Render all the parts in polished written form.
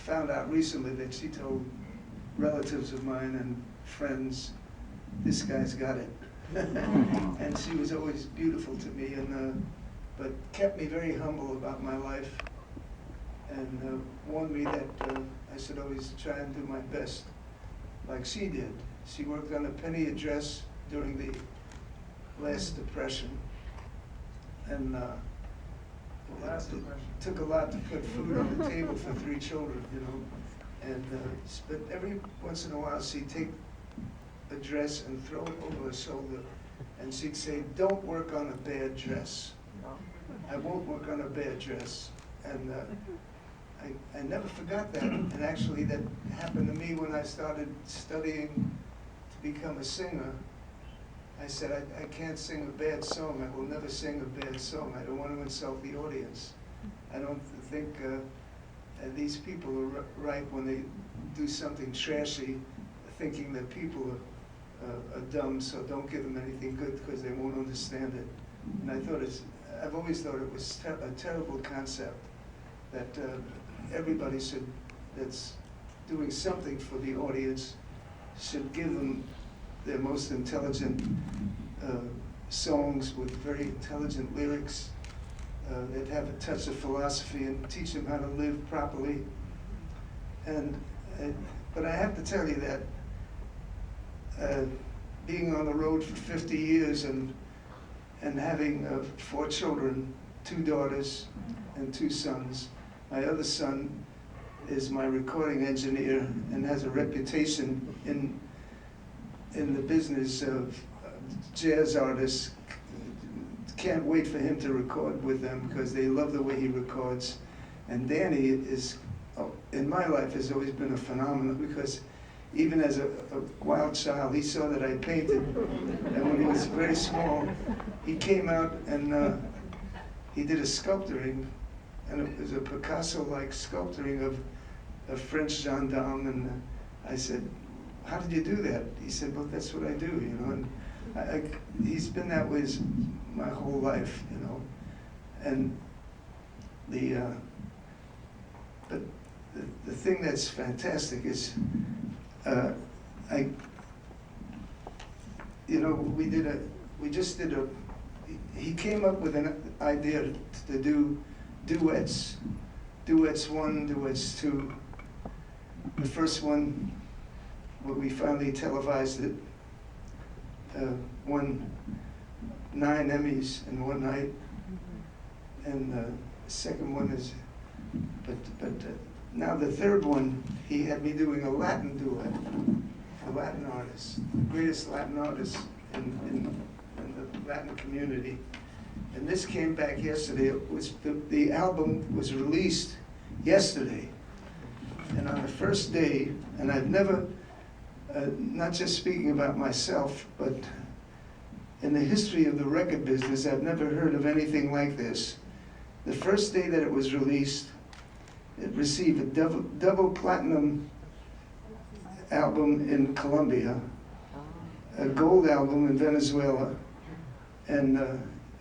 found out recently that she told relatives of mine and friends, this guy's got it. And she was always beautiful to me, and but kept me very humble about my life, and warned me that I should always try and do my best, like she did. She worked on a penny a dress during the last Depression, and it took a lot to put food on the table for 3 children, you know. And but every once in a while she'd take a dress and throw it over her shoulder, and she'd say, "Don't work on a bad dress. I won't work on a bad dress." And I never forgot that. And actually that happened to me when I started studying to become a singer. I said, I can't sing a bad song. I will never sing a bad song. I don't want to insult the audience. I don't think these people are right when they do something trashy, thinking that people are dumb, so don't give them anything good because they won't understand it. And I've always thought it was a terrible concept that everybody that's doing something for the audience should give them their most intelligent songs with very intelligent lyrics that have a touch of philosophy and teach them how to live properly. But I have to tell you that being on the road for 50 years and having 4 children, 2 daughters and 2 sons. My other son is my recording engineer and has a reputation in the business of jazz artists. Can't wait for him to record with them because they love the way he records. And Danny is, in my life, has always been a phenomenon because even as a wild child, he saw that I painted. And when he was very small, he came out and he did a sculpturing, and it was a Picasso-like sculpturing of a French gendarme. And I said, "How did you do that?" He said, "Well, that's what I do, you know." And he's been that way my whole life, you know. And but the thing that's fantastic is, he came up with an idea to do duets 1, duets 2. The first one, when we finally televised it, won 9 Emmys in one night, and the second one is, but now the third one, he had me doing a Latin duet, a Latin artist, the greatest Latin artist in the Latin community. And this came back yesterday. It was the album was released yesterday, and on the first day, and I've never, not just speaking about myself, but in the history of the record business, I've never heard of anything like this. The first day that it was released, it received a double platinum album in Colombia, a gold album in Venezuela, and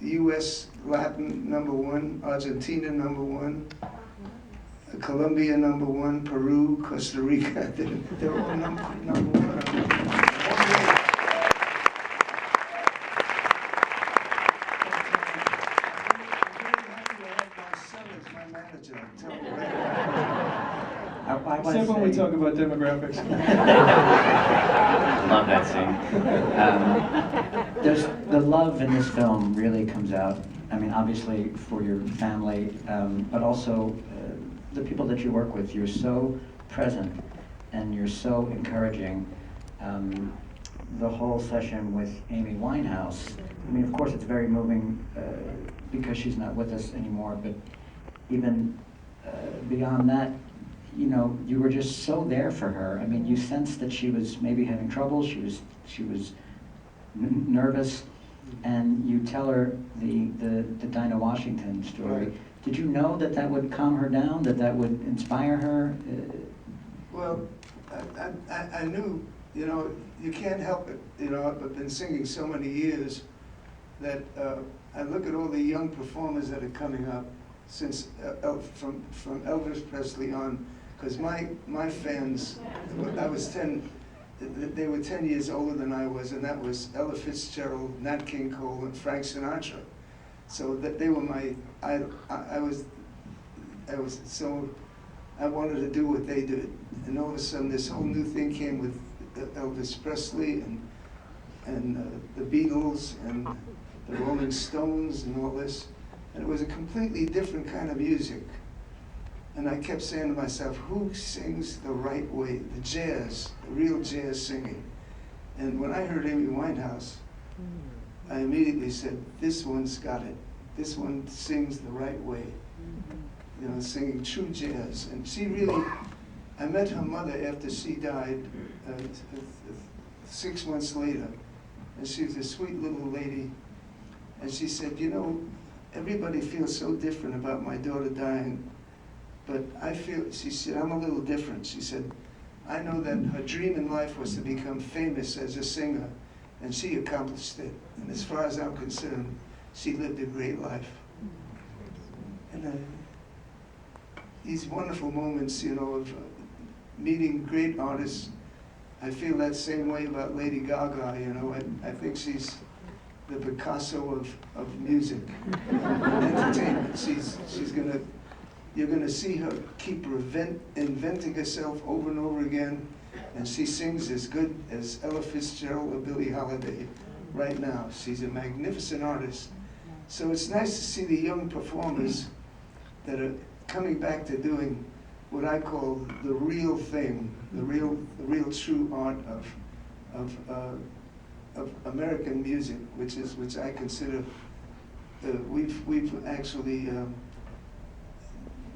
U.S. Latin #1, Argentina #1, Colombia #1, Peru, Costa Rica. They're all number 1. Except when we talk about demographics. Love that scene. There's the love in this film really comes out. I mean, obviously for your family, but also the people that you work with. You're so present and you're so encouraging. The whole session with Amy Winehouse. I mean, of course, it's very moving because she's not with us anymore. But even beyond that, you know, you were just so there for her. I mean, you sensed that she was maybe having trouble. She was nervous, and you tell her the Dinah Washington story. Right. Did you know that would calm her down? That would inspire her? Well, I knew. You know, you can't help it. You know, I've been singing so many years that I look at all the young performers that are coming up since from Elvis Presley on. because my fans, I was 10, they were 10 years older than I was, and that was Ella Fitzgerald, Nat King Cole, and Frank Sinatra. So that they were my, I wanted to do what they did. And all of a sudden, this whole new thing came with Elvis Presley and the Beatles and the Rolling Stones and all this. And it was a completely different kind of music. And I kept saying to myself, who sings the right way? The jazz, the real jazz singing. And when I heard Amy Winehouse, I immediately said, this one's got it. This one sings the right way. You know, singing true jazz. And she really, I met her mother after she died 6 months later. And she was a sweet little lady. And she said, you know, everybody feels so different about my daughter dying. But I feel, she said, I'm a little different. She said, I know that her dream in life was to become famous as a singer, and she accomplished it. And as far as I'm concerned, she lived a great life. And these wonderful moments, you know, of meeting great artists, I feel that same way about Lady Gaga, you know. I think she's the Picasso of music, entertainment. She's gonna, you're gonna see her keep inventing herself over and over again, and she sings as good as Ella Fitzgerald or Billie Holiday right now. She's a magnificent artist. So it's nice to see the young performers that are coming back to doing what I call the real thing, the real true art of American music, which I consider we've actually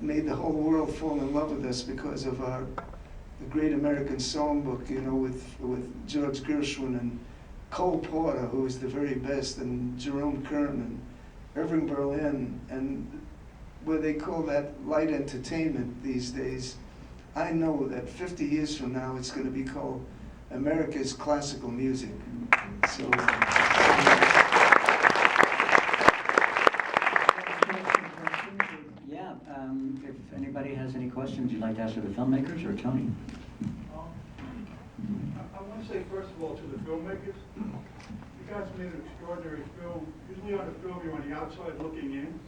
made the whole world fall in love with us because of the Great American Songbook, you know, with George Gershwin and Cole Porter, who is the very best, and Jerome Kern and Irving Berlin, and where they call that light entertainment these days. I know that 50 years from now, it's going to be called America's classical music. So. Yeah, if anybody has any questions you'd like to ask of the filmmakers or Tony. I want to say, first of all, to the filmmakers, you guys made an extraordinary film. Usually on a film, you're on the outside looking in.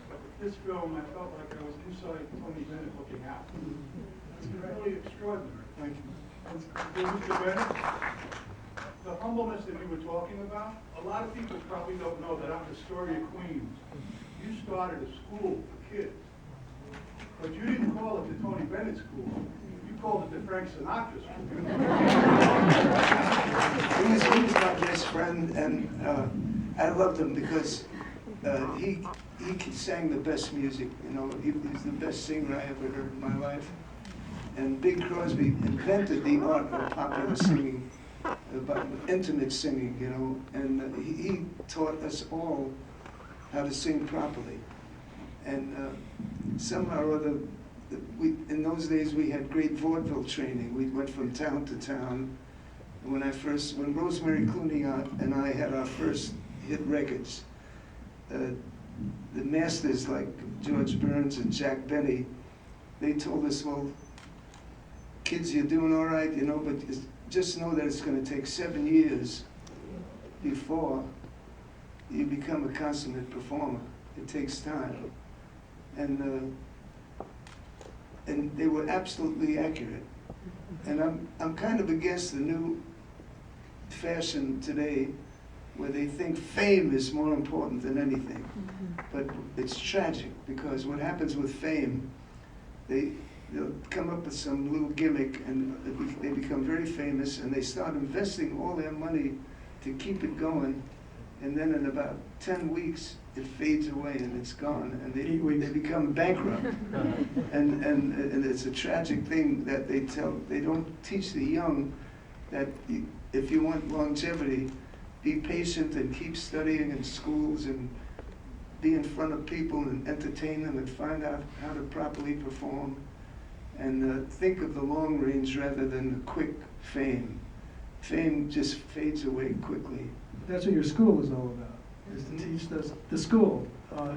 But with this film, I felt like I was inside Tony Bennett looking out. It's really extraordinary. Thank you. Mr. Bennett, the humbleness that you were talking about, a lot of people probably don't know that I'm Astoria, Queens. You started a school for kids. But you didn't call it the Tony Bennett School. You called it the Frank Sinatra School. He was my best friend, and I loved him because he sang the best music. You know, he's the best singer I ever heard in my life. And Bing Crosby invented the art of popular singing, about intimate singing, you know, and he taught us all how to sing properly. And somehow or other, in those days we had great vaudeville training. We went from town to town. When Rosemary Clooney and I had our first hit records, the masters like George Burns and Jack Benny, they told us, well, kids, you're doing all right, you know, but just know that it's going to take 7 years before you become a consummate performer. It takes time. And they were absolutely accurate. And I'm kind of against the new fashion today where they think fame is more important than anything. But it's tragic because what happens with fame, they'll come up with some little gimmick and they become very famous and they start investing all their money to keep it going, and then in about 10 weeks it fades away and it's gone and they become bankrupt. and it's a tragic thing that they don't teach the young that if you want longevity, be patient and keep studying in schools and be in front of people and entertain them and find out how to properly perform. And think of the long range rather than the quick fame. Fame just fades away quickly. That's what your school is all about, is to teach the school.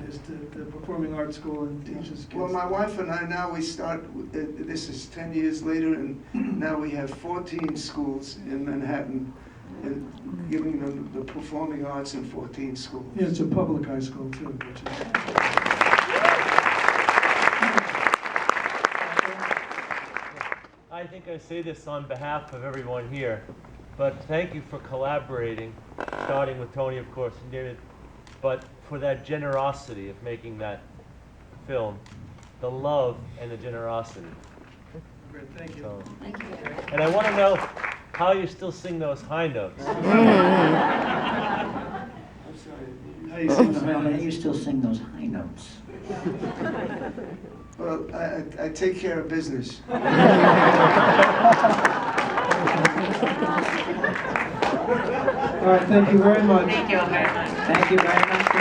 is the performing arts school and teaches kids. Well, my wife and I now, we start, this is 10 years later, and now we have 14 schools in Manhattan, and giving them the performing arts in 14 schools. Yeah, it's a public high school too, which is. I think I say this on behalf of everyone here, but thank you for collaborating, starting with Tony, of course, and David, but for that generosity of making that film, the love and the generosity. Great, thank you. So, Thank you. and I want to know how you still sing those high notes. I'm sorry. How you sing the How high do you notes? still sing those high notes? Well, I take care of business. All right, thank you very much. Thank you very much. Thank you very much.